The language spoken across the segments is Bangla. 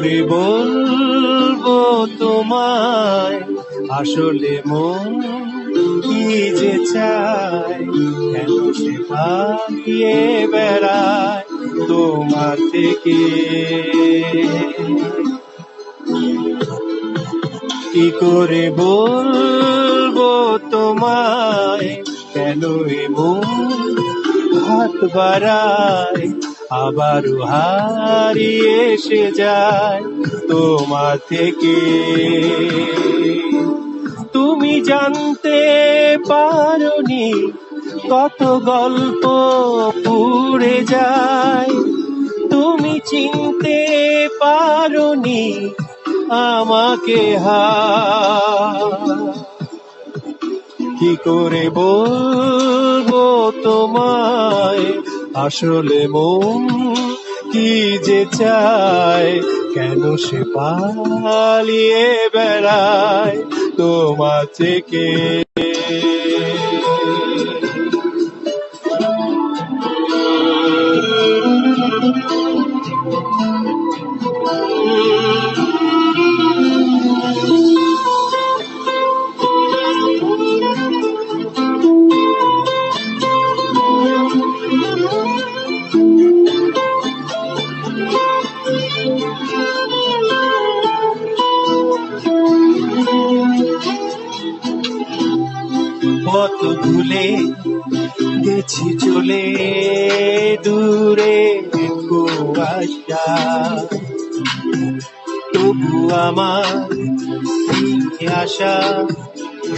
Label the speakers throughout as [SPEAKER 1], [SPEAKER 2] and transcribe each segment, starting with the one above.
[SPEAKER 1] করে বলবো তোমায়, আসলে মন কি যে চায়, কেন সে পালিয়ে বেড়ায় তোমার থেকে। কি করে বলবো তোমায়, কেন এমন হাত বাড়ায়, আবারও হারিয়ে এসে যায় তোমার থেকে। তুমি জানতে পারোনি কত গল্প পুড়ে যায়, তুমি চিনতে পারোনি আমাকে কি করে বলবো তোমায়, আসলে মন কি যে চায়, কেন সে পালিয়ে বেড়ায় তোমার থেকে। পথ ভুলে গেছি চলে দূরে কুয়াশা, তবু আমার আশা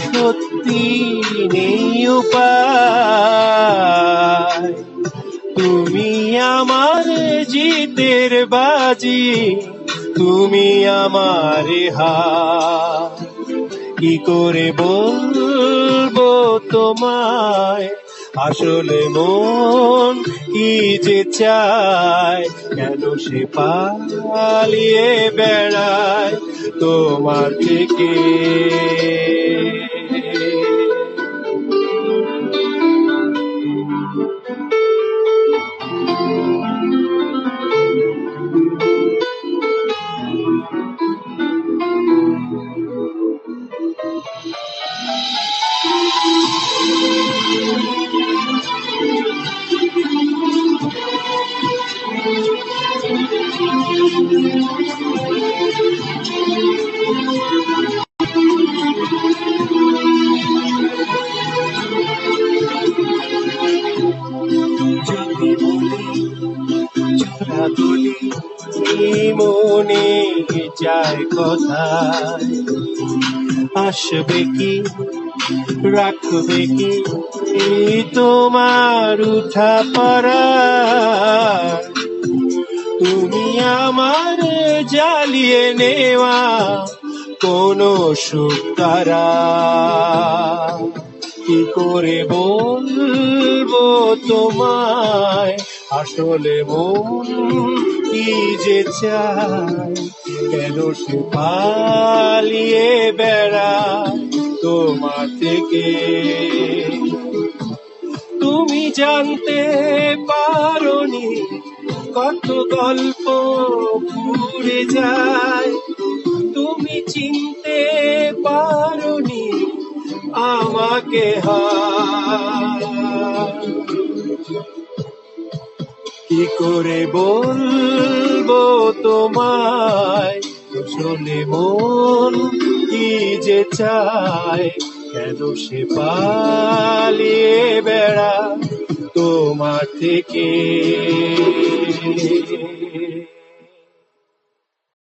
[SPEAKER 1] সত্যি নেই উপায়। তুমি আমার জিতের বাজি, তুমি আমার হার। কি করে বলবো তোমায়, আসলে মন কি যে চায়, কেন সে পালিয়ে বেড়ায় তোমার থেকে। মনে যায় কোথায়, আসবে কি রাখবে কি তোমার উঠা পড়া। তুমি আমার জ্বালিয়ে নেওয়া কোনো সুখ তারা। কি করে বলবো তোমায়, আসলে মন কি যে চায়, কেন সে পালিয়ে বেড়ায় তোমার থেকে। তুমি জানতে পারোনি কত গল্প পুড়ে যায়, তুমি চিনতে পারোনি আমাকে কি করে বলবো তোমায়, আসলে মন কি যে চায়, কেন সে পালিয়ে বেড়ায় তোমার থেকে।